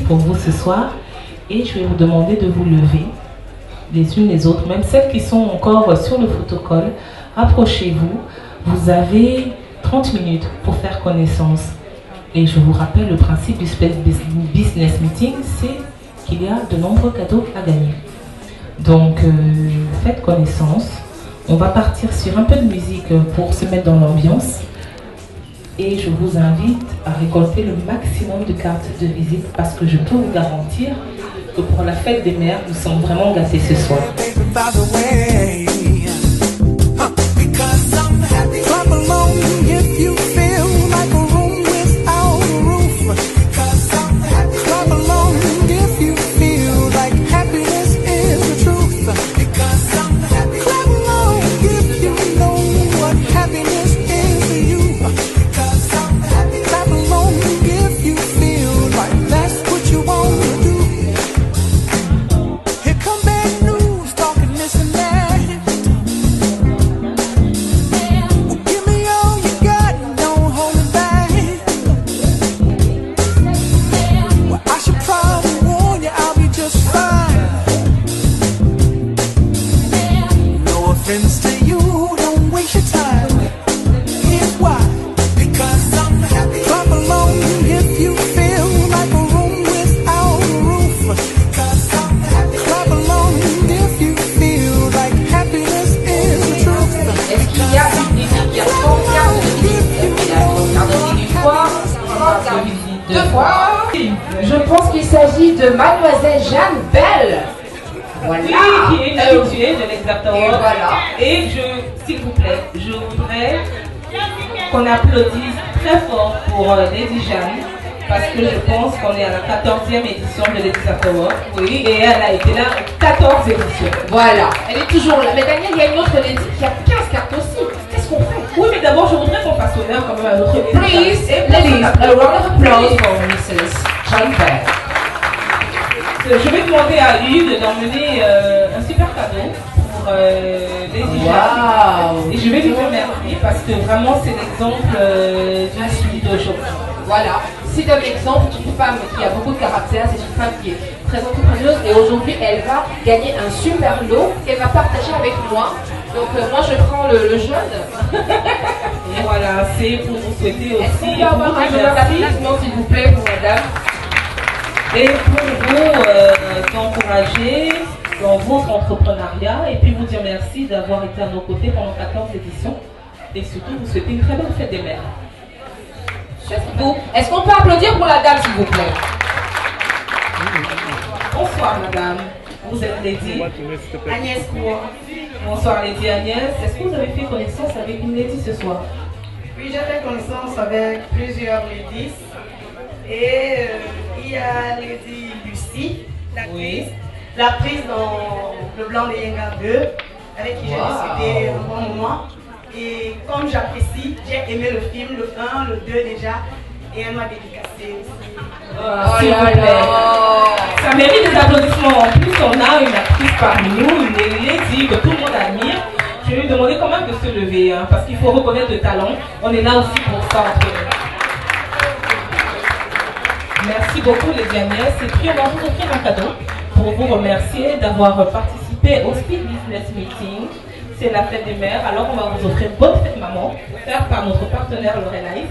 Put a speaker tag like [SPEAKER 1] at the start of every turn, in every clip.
[SPEAKER 1] pour vous ce soir et je vais vous demander de vous lever les unes les autres, même celles qui sont encore sur le photocall. Rapprochez-vous, vous avez 30 minutes pour faire connaissance. Et je vous rappelle, le principe du business meeting, c'est qu'il y a de nombreux cadeaux à gagner. Donc, faites connaissance. On va partir sur un peu de musique pour se mettre dans l'ambiance. Et je vous invite à récolter le maximum de cartes de visite parce que je peux vous garantir que pour la fête des mères, nous sommes vraiment gâtés ce soir.
[SPEAKER 2] Je pense qu'il s'agit de Mademoiselle Jeanne Bell. Voilà.
[SPEAKER 1] Oui, qui est une habituée de l'Exact Award. Et s'il vous plaît, je voudrais qu'on applaudisse très fort pour Lady Jeanne, parce que je pense qu'on est à la 14e édition de l'Exact Award. Oui, et elle a été là 14 éditions.
[SPEAKER 2] Voilà, elle est toujours là. Mais Daniel, il y a une autre Lady qui a 15 cartes aussi. Qu'est-ce qu'on fait?
[SPEAKER 1] Oui, mais d'abord, je voudrais qu'on fasse honneur quand même à notre Lady.
[SPEAKER 2] Please, ladies, a round of applause for Mrs. Jeanne Bell.
[SPEAKER 1] Je vais demander à Hugues d'emmener un super cadeau pour Lady Jeanne. Et je vais lui remercier parce que vraiment c'est l'exemple d'une suite d'aujourd'hui.
[SPEAKER 2] Voilà, c'est un exemple d'une femme qui a beaucoup de caractère, c'est une femme qui est très entrepreneuse et aujourd'hui elle va gagner un super lot qu'elle va partager avec moi. Donc moi je prends le jaune.
[SPEAKER 1] Et voilà, c'est pour vous souhaiter aussi.
[SPEAKER 2] Est-ce qu'on peut avoir un jaune d'applaudissement s'il vous plaît pour madame?
[SPEAKER 1] Et pour vous encourager dans votre entrepreneuriat et puis vous dire merci d'avoir été à nos côtés pendant 14 éditions et surtout vous souhaiter une très bonne fête des mères.
[SPEAKER 2] Est-ce qu'on peut applaudir pour la dame s'il vous plaît?
[SPEAKER 1] Bonsoir madame, vous êtes Lady
[SPEAKER 3] Agnès Cour.
[SPEAKER 1] Bonsoir Lady Agnès, est-ce que vous avez fait connaissance avec une Lady ce soir?
[SPEAKER 3] Oui, j'ai fait connaissance avec plusieurs ladies. Et il y a Lady Lucie, l'actrice dans Le Blanc de Yenga 2, avec qui j'ai discuté un bon moment. Et comme j'apprécie, j'ai aimé le film, le 1, le 2 déjà, et elle m'a dédicacé aussi.
[SPEAKER 1] S'il vous plaît. Ça mérite des applaudissements. En plus, on a une actrice parmi nous, une lady que tout le monde admire. Je vais lui demander quand même de se lever, hein, parce qu'il faut reconnaître le talent. On est là aussi pour ça entre nous. Merci beaucoup les Agnès. Et puis on va vous offrir un cadeau pour vous remercier d'avoir participé au Speed Business Meeting. C'est la fête des mères. Alors on va vous offrir bonne fête maman, offerte par notre partenaire Lorelai.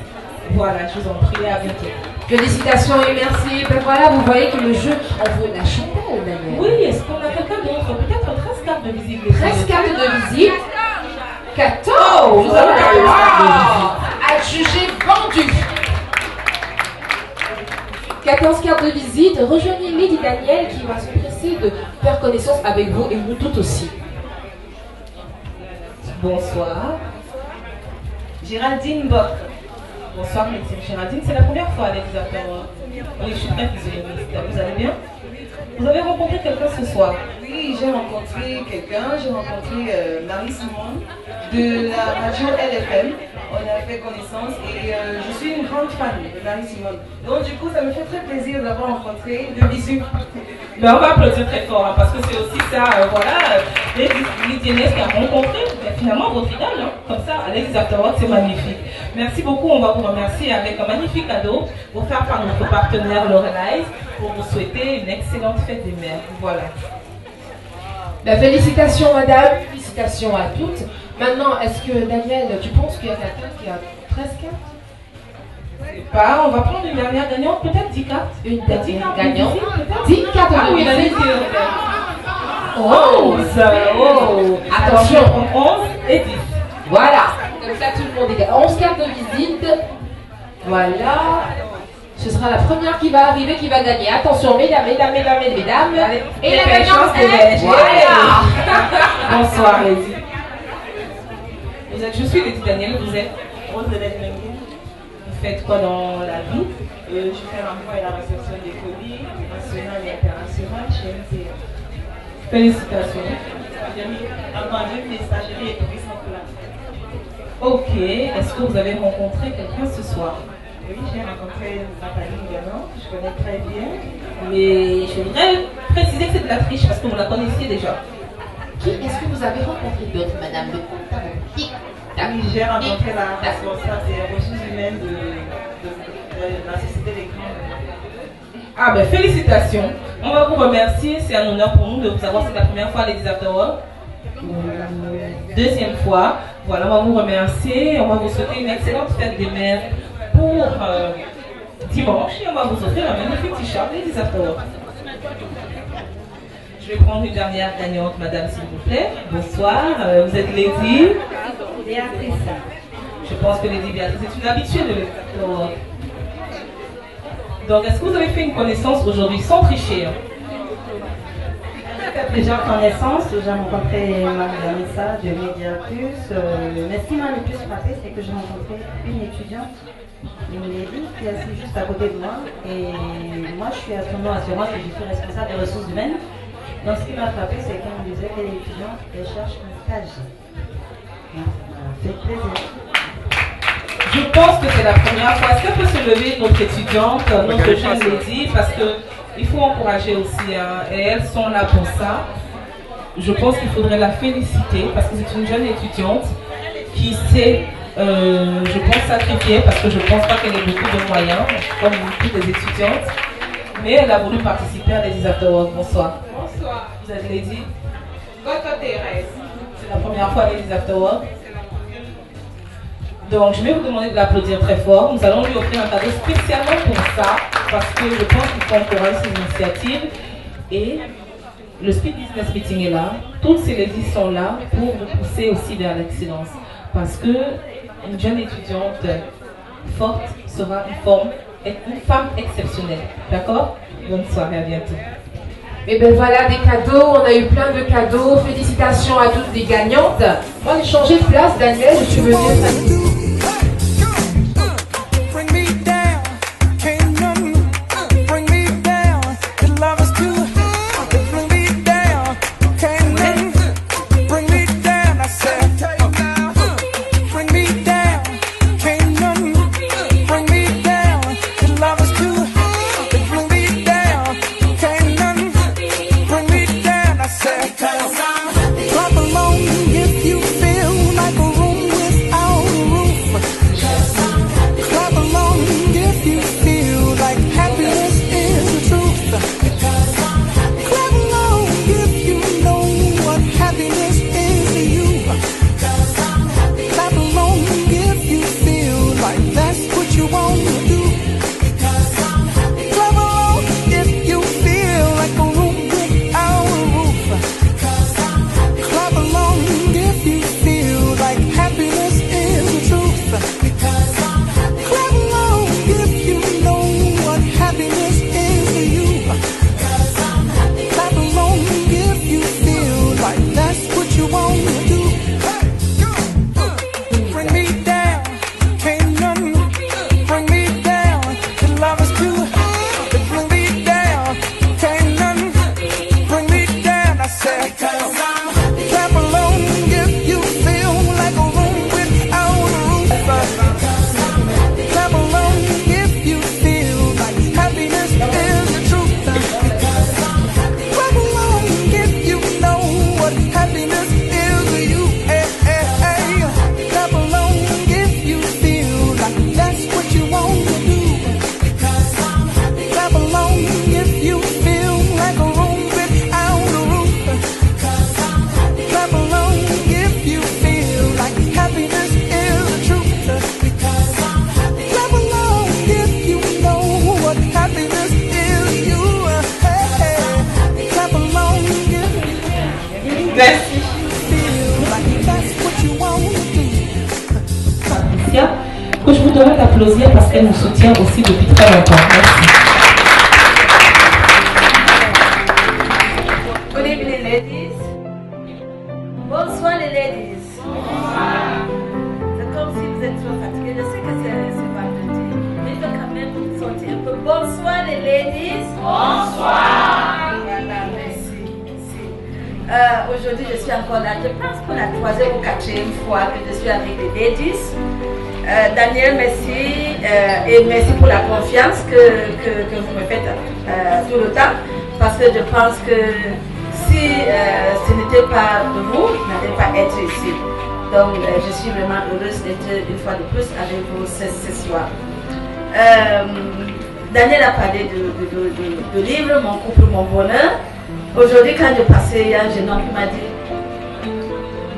[SPEAKER 1] Voilà, je vous en prie, à bientôt.
[SPEAKER 2] Félicitations et merci. Ben voilà, vous voyez que le jeu en vaut la chandelle, Daniel.
[SPEAKER 1] Oui, est-ce qu'on a quelqu'un d'autre? Peut-être 13 cartes de visite.
[SPEAKER 2] 13 cartes de visite. 14.
[SPEAKER 1] Vous avez 14 cartes de visite.
[SPEAKER 2] Adjugé vendu. 14 cartes de visite. Rejoignez Lady Daniel qui va se presser de faire connaissance avec vous et nous toutes aussi.
[SPEAKER 1] Bonsoir. Géraldine Bock. Bonsoir, médecine Géraldine. C'est la première fois à l'exatoire. Oui, je suis très physionomiste. Vous allez bien? Vous avez rencontré quelqu'un ce soir?
[SPEAKER 4] Oui, j'ai rencontré quelqu'un. J'ai rencontré Marie-Simone de la radio LFM. On a fait connaissance et je suis une grande fan de Marie-Simone. Donc du coup, ça me fait très plaisir d'avoir rencontré de visu.
[SPEAKER 1] Mais on va applaudir très fort hein, parce que c'est aussi ça, voilà, les Lydiennes qui a rencontré finalement votre idole, hein, comme ça, à l'exatoire, c'est magnifique. Merci beaucoup, on va vous remercier avec un magnifique cadeau offert par notre partenaire Lorelai pour vous souhaiter une excellente fête des mères. Voilà.
[SPEAKER 2] La félicitations madame, félicitations à toutes. Maintenant, est-ce que Daniel, tu penses qu'il y a quelqu'un qui a 13 cartes?
[SPEAKER 1] Pas, on va prendre une dernière gagnante, peut-être 10 cartes.
[SPEAKER 2] Une dernière gagnante.
[SPEAKER 1] 10
[SPEAKER 2] cartes de visite. Oh, attention,
[SPEAKER 1] 11 et 10.
[SPEAKER 2] Voilà, comme ça tout le monde est 11 cartes de visite. Voilà. Ce sera la première qui va arriver, qui va gagner. Attention, mesdames. Et la gagnante est... Voilà.
[SPEAKER 1] Bonsoir, Lady. Je suis Lady Daniel, vous êtes
[SPEAKER 5] Roselette Menguin.
[SPEAKER 1] Vous faites quoi dans la vie?
[SPEAKER 5] Je fais l'envoi et la réception des colis national et international chez MTA.
[SPEAKER 1] Félicitations.
[SPEAKER 5] J'ai mis en pandémie des stagiaires et tourisme pour la.
[SPEAKER 1] Ok, est-ce que vous avez rencontré quelqu'un ce soir?
[SPEAKER 5] Oui, j'ai rencontré Nathalie Ganon, je connais très bien.
[SPEAKER 1] Mais je voudrais préciser que c'est de la triche parce que vous la connaissiez déjà.
[SPEAKER 2] Qui est-ce que vous avez rencontré d'autres, madame le comte?
[SPEAKER 5] Oui, j'ai rencontré la responsable des ressources humaines de la société des grands.
[SPEAKER 1] Ah ben félicitations. On va vous remercier, c'est un honneur pour nous de vous avoir, c'est la première fois les After. Deuxième fois. Voilà, on va vous remercier, on va vous souhaiter une excellente fête des mères pour dimanche et on va vous offrir un magnifique t-shirt des After. Je vais prendre une dernière gagnante, madame, s'il vous plaît. Bonsoir, vous êtes Lady
[SPEAKER 3] Béatrice.
[SPEAKER 1] Je pense que Lady Béatrice est une habituée de l'After. Donc, est-ce que vous avez fait une connaissance aujourd'hui sans tricher?
[SPEAKER 3] J'ai fait plusieurs connaissances. J'ai rencontré Marie-Vanessa de Mediaplus. Mais ce qui m'a le plus frappé, c'est que j'ai rencontré une étudiante, une lady qui est assise juste à côté de moi. Et moi, je suis à Tournoi Assurance et je suis responsable des ressources humaines. Donc, ce qui m'a frappé, c'est qu'elle me disait qu'elle est étudiante et cherche un stage. Ça m'a fait plaisir.
[SPEAKER 1] Je pense que c'est la première fois. Est-ce qu'elle peut se lever, notre étudiante, notre jeune lady, parce qu'il faut encourager aussi, hein, et elles sont là pour ça. Je pense qu'il faudrait la féliciter parce que c'est une jeune étudiante qui sait je pense sacrifiée parce que je ne pense pas qu'elle ait beaucoup de moyens, comme toutes les étudiantes. Mais elle a voulu participer à Ladies After Work. Bonsoir.
[SPEAKER 6] Bonsoir.
[SPEAKER 1] Vous êtes Lady?
[SPEAKER 6] Votre Thérèse.
[SPEAKER 1] C'est la première fois à Ladies After Work. Donc, je vais vous demander de l'applaudir très fort. Nous allons lui offrir un cadeau spécialement pour ça, parce que je pense qu'il faut encourager ces initiatives. Et le Speed Business Meeting est là. Toutes ces ladies sont là pour vous pousser aussi vers l'excellence. Parce que une jeune étudiante forte sera une femme exceptionnelle. D'accord? Bonne soirée, à bientôt.
[SPEAKER 2] Et bien voilà des cadeaux, on a eu plein de cadeaux. Félicitations à toutes les gagnantes. On va changer de place, Daniel, je suis venue.
[SPEAKER 1] Merci. Que je vous demande d'applaudir parce qu'elle nous soutient aussi depuis très longtemps. Merci.
[SPEAKER 7] Good evening, ladies. Bonsoir, les ladies. Bonsoir. C'est comme si vous êtes trop fatigués. Je sais que c'est vendredi, mais il faut quand même sortir un peu. Bonsoir, les ladies. Bonsoir. Voilà, merci. Aujourd'hui, je suis encore là. Je pense pour la 3e ou 4e fois que je suis avec les ladies. Daniel, merci et merci pour la confiance que vous me faites tout le temps, parce que je pense que si ce n'était pas de vous, je n'allais pas être ici. Donc je suis vraiment heureuse d'être une fois de plus avec vous ce soir. Daniel a parlé de livre, Mon couple, mon bonheur. Aujourd'hui, quand je passais, il y a un jeune homme qui m'a dit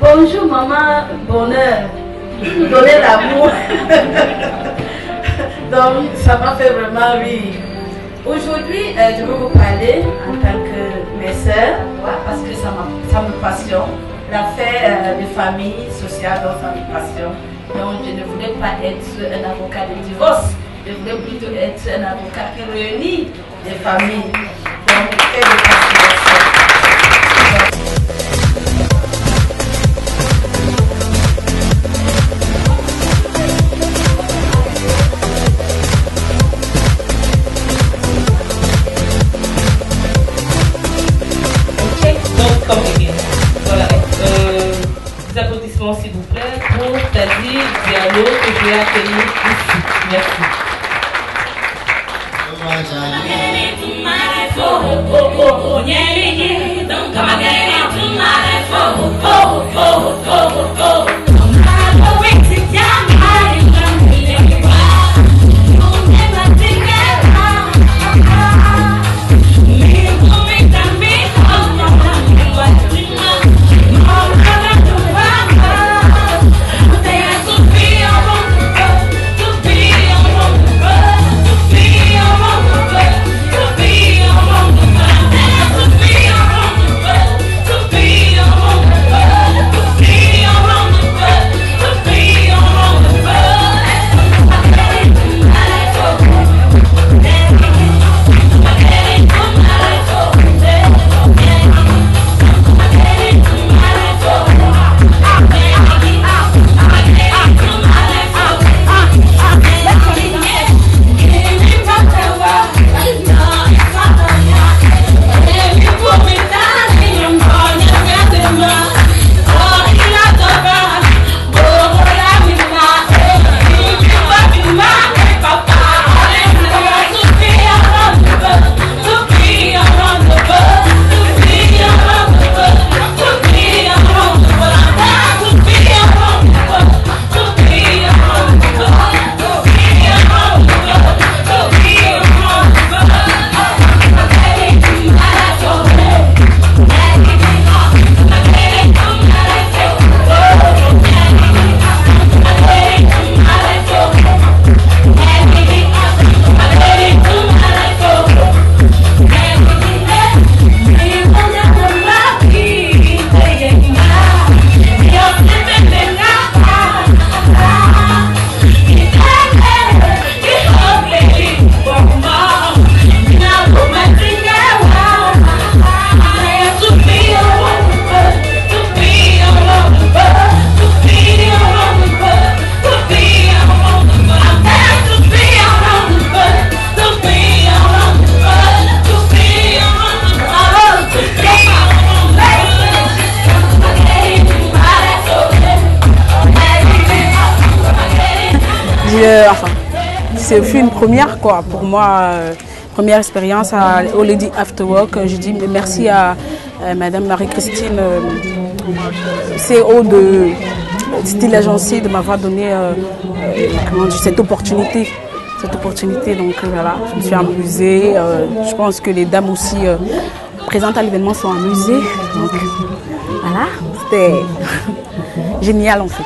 [SPEAKER 7] « Bonjour maman, bonheur ». Donner l'amour. Donc ça m'a fait vraiment rire. Aujourd'hui, je veux vous parler en tant que mes sœurs, parce que ça me passionne. L'affaire de famille sociale, donc ça me passionne. Donc je ne voulais pas être un avocat de divorce, je voulais plutôt être un avocat qui réunit les familles. Donc c'est le passion.
[SPEAKER 1] Voilà. Des applaudissements s'il vous plaît pour Tadi Diallo que je vais accueillir ici. Merci.
[SPEAKER 8] Oh, c'est une première quoi, pour moi, première expérience au Lady After Work. Je dis merci à Madame Marie-Christine CEO de Style Agency de m'avoir donné cette opportunité. Donc voilà, je me suis amusée. Je pense que les dames aussi présentes à l'événement sont amusées. Donc voilà, c'était génial en fait.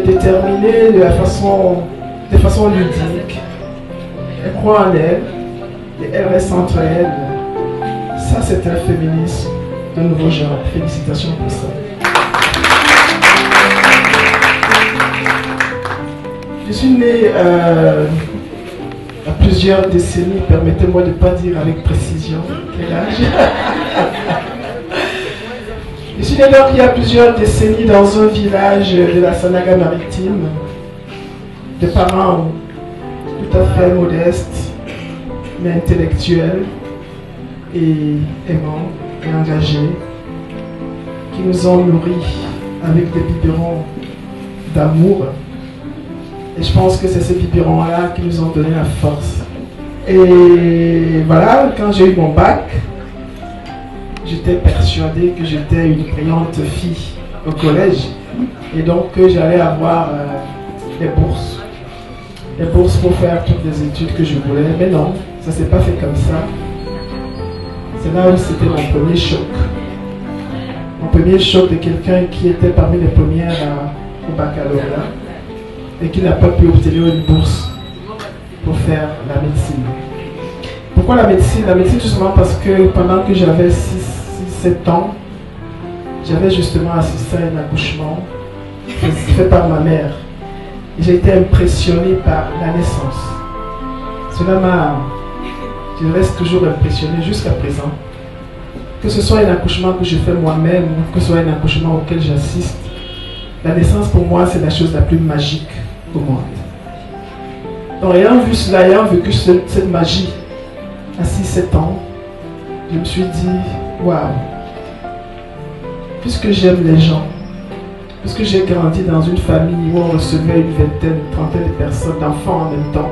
[SPEAKER 9] Déterminée de façon ludique. Elle croit en elle et elle reste entre elles. Ça, c'est un féminisme de nouveau genre. Félicitations pour ça. Je suis née à plusieurs décennies, permettez-moi de ne pas dire avec précision quel âge. Je suis né donc il y a plusieurs décennies dans un village de la Sanaga maritime, de parents tout à fait modestes, mais intellectuels et aimants et engagés, qui nous ont nourris avec des biberons d'amour. Et je pense que c'est ces biberons-là qui nous ont donné la force. Et voilà, quand j'ai eu mon bac, j'étais persuadée que j'étais une brillante fille au collège et donc que j'allais avoir des bourses. Des bourses pour faire toutes les études que je voulais. Mais non, ça ne s'est pas fait comme ça. C'est là où c'était mon premier choc. Mon premier choc de quelqu'un qui était parmi les premières au baccalauréat et qui n'a pas pu obtenir une bourse pour faire la médecine. Pourquoi la médecine? La médecine tout simplement parce que pendant que j'avais 6-7 ans, j'avais justement assisté à un accouchement fait par ma mère. J'ai été impressionné par la naissance. Cela je reste toujours impressionné jusqu'à présent. Que ce soit un accouchement que je fais moi-même ou que ce soit un accouchement auquel j'assiste, la naissance pour moi c'est la chose la plus magique au monde. Donc ayant vu cela, ayant vécu cette magie à 6-7 ans, je me suis dit, waouh, puisque j'aime les gens, puisque j'ai grandi dans une famille où on recevait une vingtaine, une trentaine de personnes, d'enfants en même temps,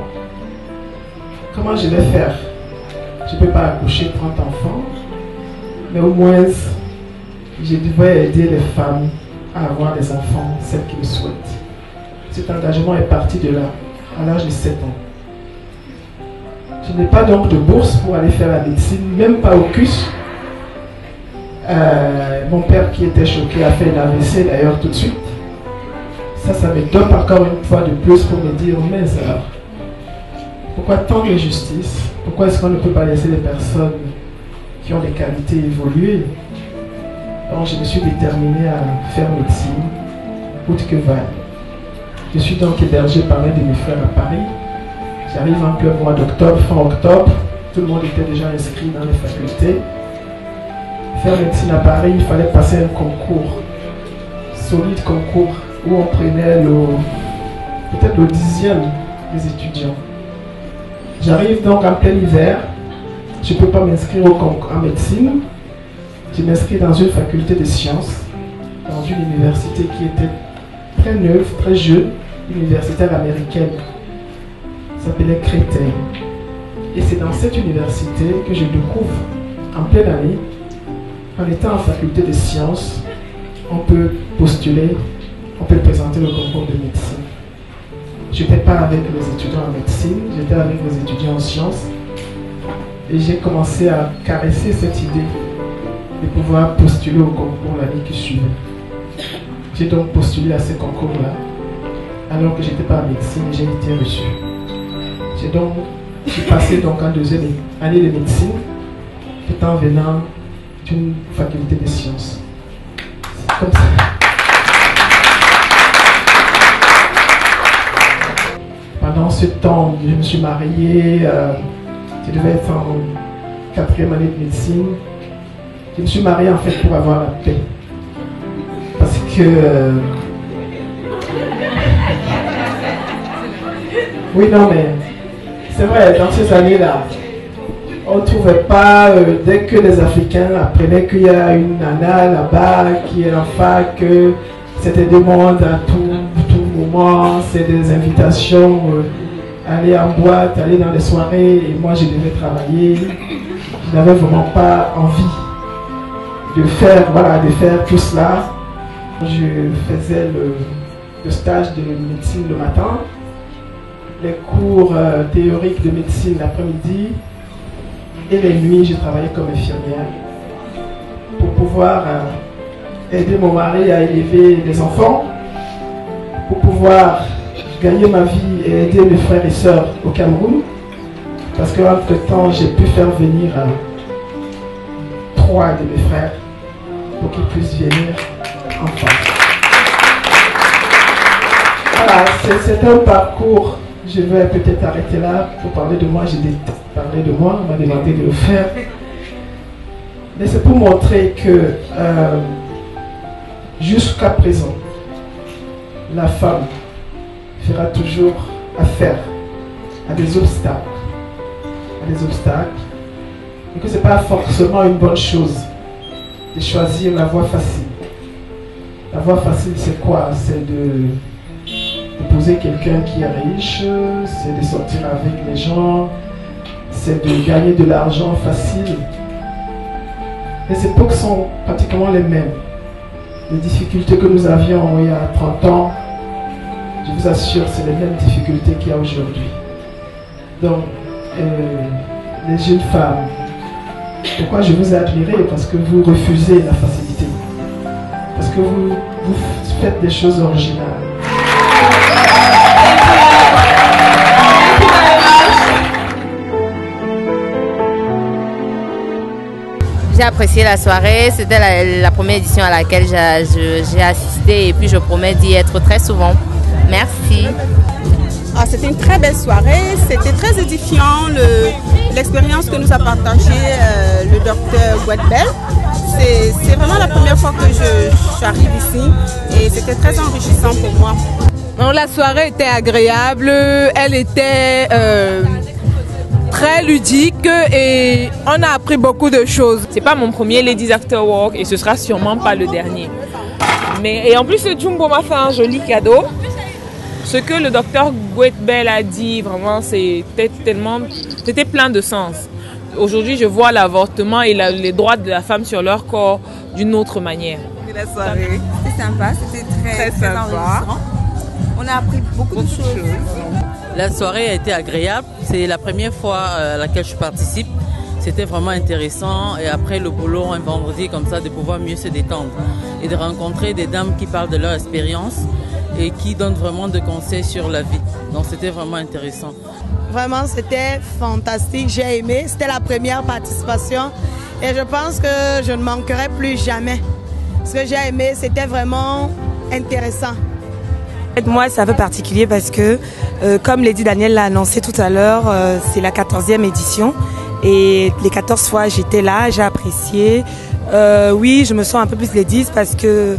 [SPEAKER 9] comment je vais faire? Je ne peux pas accoucher 30 enfants, mais au moins, je devrais aider les femmes à avoir des enfants, celles qui le souhaitent. Cet engagement est parti de là, à l'âge de 7 ans. Je n'ai pas donc de bourse pour aller faire la médecine, même pas au CUS. Mon père qui était choqué a fait un AVC d'ailleurs tout de suite. Ça me donne encore une fois de plus pour me dire, mais alors, pourquoi tant d'injustice? Pourquoi est-ce qu'on ne peut pas laisser les personnes qui ont des qualités évoluer? Donc je me suis déterminé à faire médecine, coûte que vaille. Je suis donc hébergé par un de mes frères à Paris. J'arrive en plein mois d'octobre, fin octobre. Tout le monde était déjà inscrit dans les facultés. Faire médecine à Paris, il fallait passer un concours, solide concours, où on prenait peut-être le 10e des étudiants. J'arrive donc en plein hiver. Je ne peux pas m'inscrire en médecine. Je m'inscris dans une faculté de sciences, dans une université qui était très neuve, très jeune, universitaire américaine. Ça s'appelait Créteil. Et c'est dans cette université que je découvre, en pleine année, en étant en faculté de sciences, on peut postuler, on peut présenter le concours de médecine. je n'étais pas avec les étudiants en médecine, j'étais avec les étudiants en sciences. Et j'ai commencé à caresser cette idée de pouvoir postuler au concours l'année qui suivait. J'ai donc postulé à ce concours-là, alors que je n'étais pas en médecine et j'ai été reçu. Je suis passé donc en deuxième année de médecine, tout en venant d'une faculté de sciences. C'est comme ça. Pendant ce temps, je me suis marié, je devais être en 4e année de médecine. Je me suis marié en fait pour avoir la paix. Parce que... Oui, non, mais c'est vrai, dans ces années-là, on ne trouvait pas, dès que les Africains apprenaient qu'il y a une nana là-bas qui est en fac, que c'était des mondes à tout moment, c'est des invitations, aller en boîte, aller dans les soirées, et moi je devais travailler. Je n'avais vraiment pas envie de faire tout cela. Je faisais le stage de médecine le matin, les cours théoriques de médecine l'après-midi, et les nuits, je travaillais comme infirmière pour pouvoir aider mon mari à élever les enfants, pour pouvoir gagner ma vie et aider mes frères et sœurs au Cameroun, parce qu'entre-temps, j'ai pu faire venir 3 de mes frères pour qu'ils puissent venir en France. Voilà, c'est un parcours. Je vais peut-être arrêter là pour parler de moi. J'ai parlé de moi, on m'a demandé de le faire. Mais c'est pour montrer que jusqu'à présent, la femme fera toujours affaire à des obstacles. Et que ce n'est pas forcément une bonne chose de choisir la voie facile. La voie facile, c'est quoi? C'est d'épouser quelqu'un qui est riche, c'est de sortir avec les gens, c'est de gagner de l'argent facile. Les époques sont pratiquement les mêmes. Les difficultés que nous avions il y a 30 ans, je vous assure, c'est les mêmes difficultés qu'il y a aujourd'hui. Donc, les jeunes femmes, pourquoi je vous ai admiré? Parce que vous refusez la facilité. Parce que vous faites des choses originales.
[SPEAKER 10] J'ai apprécié la soirée, c'était la première édition à laquelle j'ai assisté et puis je promets d'y être très souvent. Merci.
[SPEAKER 8] Ah, c'était une très belle soirée, c'était très édifiant, l'expérience que nous a partagée le docteur Guetbel. C'est vraiment la première fois que j'arrive ici et c'était très enrichissant pour moi.
[SPEAKER 6] Donc, la soirée était agréable, elle était très ludique et on a appris beaucoup de choses. C'est pas mon premier Ladies After Work et ce sera sûrement pas le dernier. Et en plus, Jumbo m'a fait un joli cadeau. Ce que le docteur Guetbel a dit, vraiment, c'était plein de sens. Aujourd'hui, je vois l'avortement et les droits de la femme sur leur corps d'une autre manière.
[SPEAKER 11] La soirée, c'était sympa, c'était très enrichissant. On a appris beaucoup de choses.
[SPEAKER 12] La soirée a été agréable. C'est la première fois à laquelle je participe. C'était vraiment intéressant. Et après le boulot, un vendredi comme ça, de pouvoir mieux se détendre et de rencontrer des dames qui parlent de leur expérience et qui donnent vraiment des conseils sur la vie. Donc c'était vraiment intéressant.
[SPEAKER 11] Vraiment, c'était fantastique. J'ai aimé. C'était la première participation et je pense que je ne manquerai plus jamais. Ce que j'ai aimé, c'était vraiment intéressant.
[SPEAKER 13] Moi, c'est un peu particulier parce que, comme Lady Danielle l'a annoncé tout à l'heure, c'est la 14e édition. Et les 14 fois, j'étais là, j'ai apprécié. Oui, je me sens un peu plus ladies parce que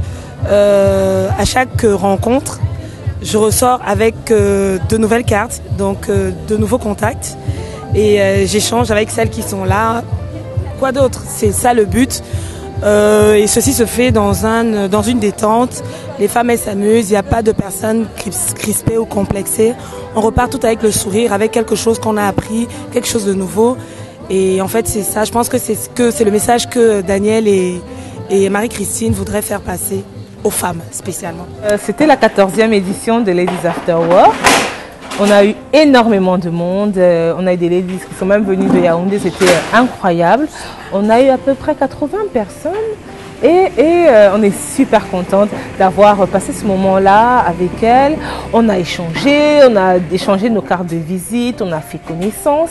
[SPEAKER 13] à chaque rencontre, je ressors avec de nouvelles cartes, donc de nouveaux contacts. Et j'échange avec celles qui sont là. Quoi d'autre? C'est ça le but. Et ceci se fait dans une détente. Les femmes, elles s'amusent, il n'y a pas de personnes crispées ou complexées. On repart tout avec le sourire, avec quelque chose qu'on a appris, quelque chose de nouveau. Et en fait, c'est ça. Je pense que c'est le message que Daniel et Marie-Christine voudraient faire passer aux femmes spécialement.
[SPEAKER 14] C'était la 14e édition de Ladies After Work.
[SPEAKER 1] On a eu énormément de monde. On a eu des ladies qui sont même venues de Yaoundé. C'était incroyable. On a eu à peu près 80 personnes. Et on est super contente d'avoir passé ce moment-là avec elles. On a échangé nos cartes de visite, on a fait connaissance.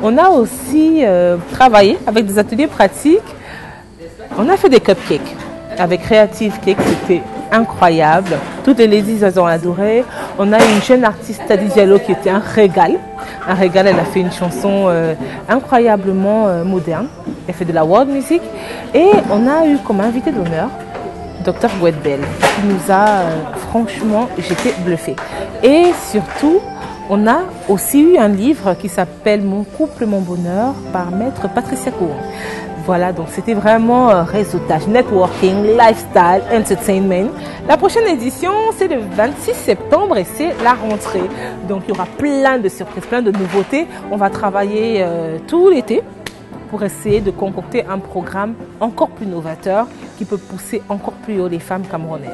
[SPEAKER 1] On a aussi travaillé avec des ateliers pratiques. On a fait des cupcakes avec Creative Cake, c'était incroyable. Toutes les ladies, elles ont adoré. On a une jeune artiste, Tadi Diallo, qui était un régal. Un régal, elle a fait une chanson incroyablement moderne. Elle fait de la world music. Et on a eu comme invité d'honneur Dr Gouetbel, qui nous a franchement, j'étais bluffée. Et surtout, on a aussi eu un livre qui s'appelle Mon couple, mon bonheur par maître Patricia Cohen. Voilà, donc c'était vraiment réseautage, networking, lifestyle, entertainment. La prochaine édition, c'est le 26 septembre et c'est la rentrée. Donc il y aura plein de surprises, plein de nouveautés. On va travailler tout l'été pour essayer de concocter un programme encore plus novateur qui peut pousser encore plus haut les femmes camerounaises.